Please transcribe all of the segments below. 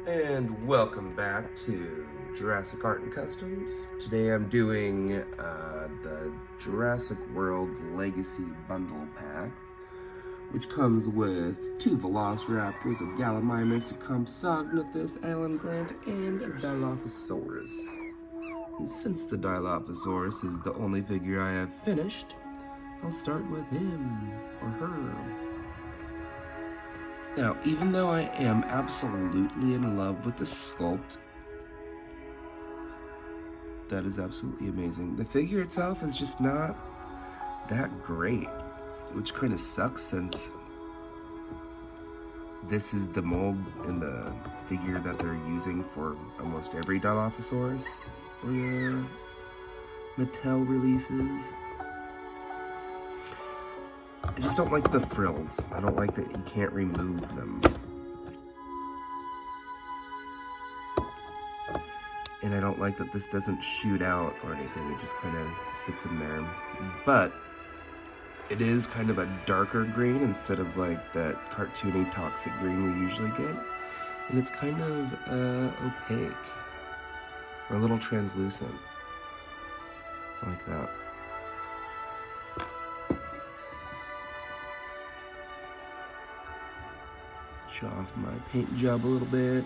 And welcome back to Jurassic Art and Customs. Today I'm doing the Jurassic World Legacy Bundle Pack, which comes with 2 Velociraptors, a Gallimimus, a compsognathus, Alan Grant, and a Dilophosaurus. And since the Dilophosaurus is the only figure I have finished, I'll start with him or her. Now, even though I am absolutely in love with the sculpt, that is absolutely amazing, the figure itself is just not that great, which kind of sucks since this is the mold and the figure that they're using for almost every Dilophosaurus for the Mattel releases. I just don't like the frills. I don't like that you can't remove them. And I don't like that this doesn't shoot out or anything. It just kind of sits in there. But it is kind of a darker green instead of like that cartoony toxic green we usually get. And it's kind of opaque or a little translucent. Like that. Show off my paint job a little bit.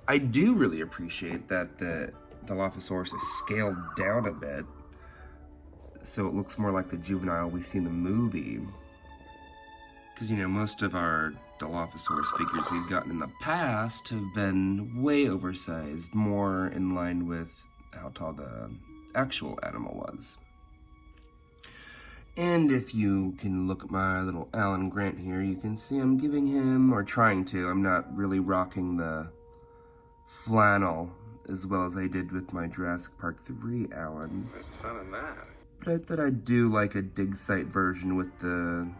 I do really appreciate that the Dilophosaurus is scaled down a bit, so it looks more like the juvenile we see in the movie. Because, you know, most of our Dilophosaurus figures we've gotten in the past have been way oversized, more in line with how tall the actual animal was. And if you can look at my little Alan Grant here, you can see I'm giving him, or trying to, I'm not really rocking the flannel as well as I did with my Jurassic Park 3 Alan. There's fun in that. But I thought I'd do like a dig site version with the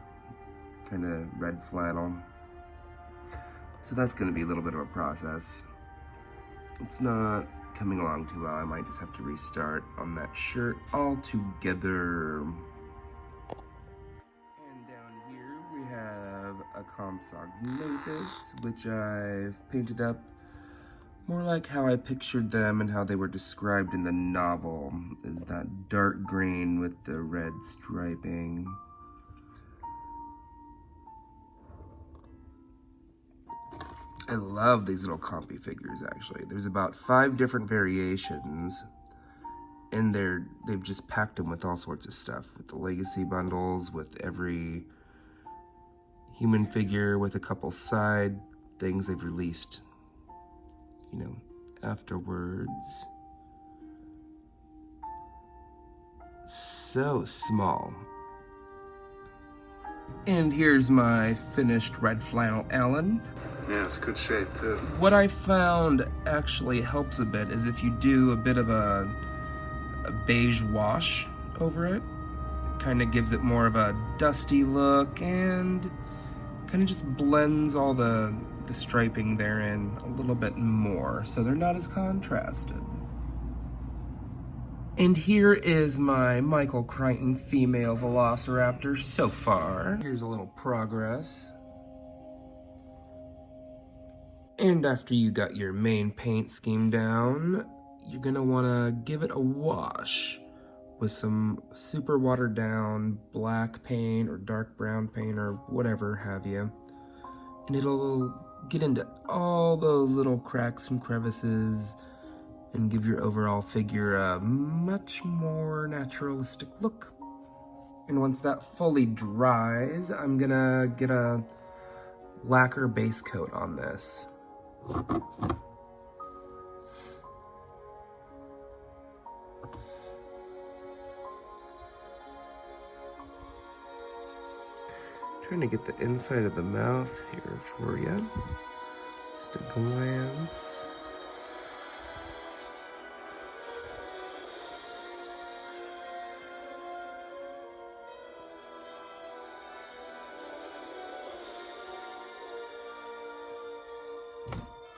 kind of red flannel. So that's going to be a little bit of a process. It's not coming along too well. I might just have to restart on that shirt altogether. A compsognathus, which I've painted up more like how I pictured them and how they were described in the novel, is that dark green with the red striping. I love these little compy figures, actually. There's about 5 different variations, and they've just packed them with all sorts of stuff, with the legacy bundles, with every human figure, with a couple side things they've released, you know, afterwards. So small. And here's my finished red flannel Alan. Yeah, it's good shape too. What I found actually helps a bit is if you do a bit of a beige wash over it. Kind of gives it more of a dusty look and kind of just blends all the striping therein a little bit more, so they're not as contrasted. And here is my Michael Chrichton female Velociraptor so far. Here's a little progress. And after you got your main paint scheme down, you're gonna wanna give it a wash with some super watered down black paint or dark brown paint or whatever have you. And it'll get into all those little cracks and crevices and give your overall figure a much more naturalistic look. And once that fully dries, I'm gonna get a lacquer base coat on this. Trying to get the inside of the mouth here for you. Just a glance.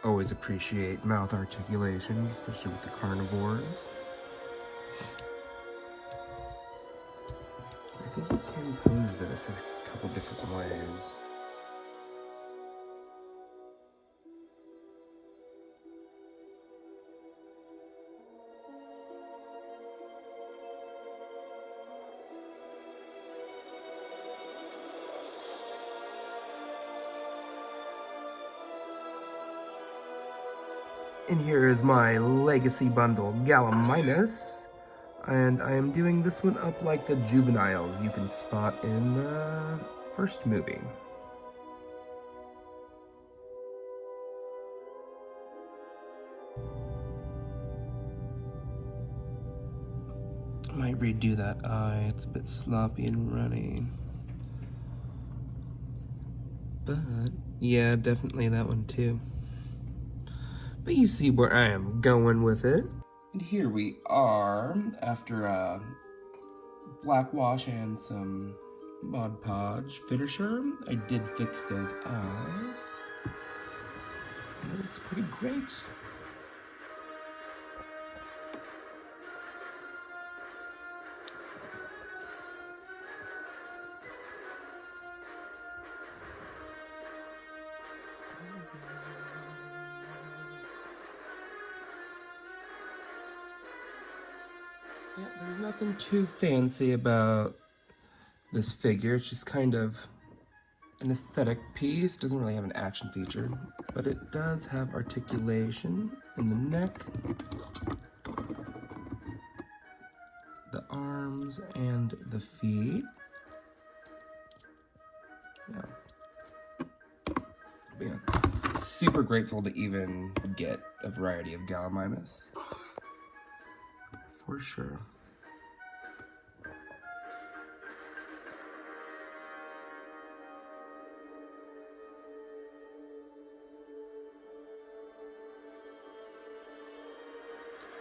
Always appreciate mouth articulation, especially with the carnivores. I think you can pose this in a couple different ways. And here is my legacy bundle, Gallimimus. And I am doing this one up like the juveniles you can spot in the first movie. Might redo that eye, it's a bit sloppy and runny. But, yeah, definitely that one too. But you see where I am going with it. And here we are, after a black wash and some Mod Podge finisher. I did fix those eyes. And it looks pretty great. Yeah, there's nothing too fancy about this figure. It's just kind of an aesthetic piece. It doesn't really have an action feature, but it does have articulation in the neck, the arms, and the feet. Yeah. But yeah, super grateful to even get a variety of Gallimimus. For sure.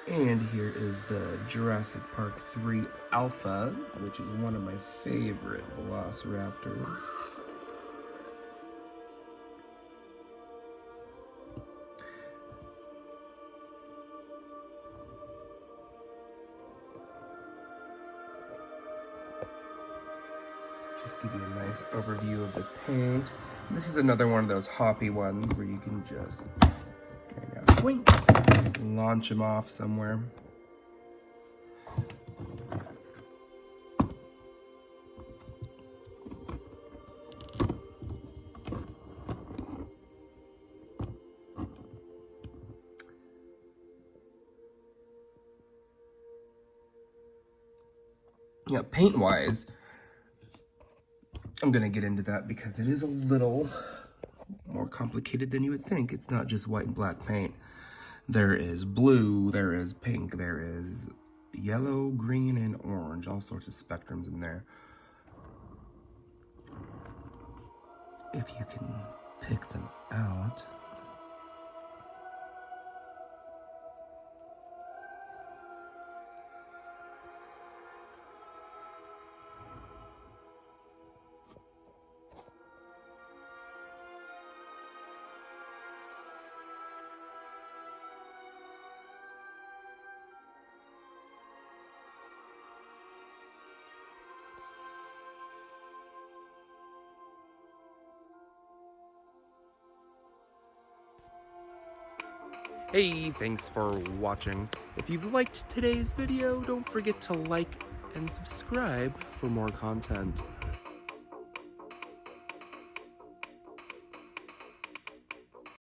And here is the Jurassic Park 3 Alpha, which is one of my favorite Velociraptors. Just give you a nice overview of the paint. This is another one of those hoppy ones where you can just kind of wink, launch them off somewhere. Yeah, paint-wise, I'm gonna get into that because it is a little more complicated than you would think. It's not just white and black paint. There is blue, there is pink, there is yellow, green, and orange. All sorts of spectrums in there. If you can pick them out. Hey, thanks for watching. If you've liked today's video, don't forget to like and subscribe for more content.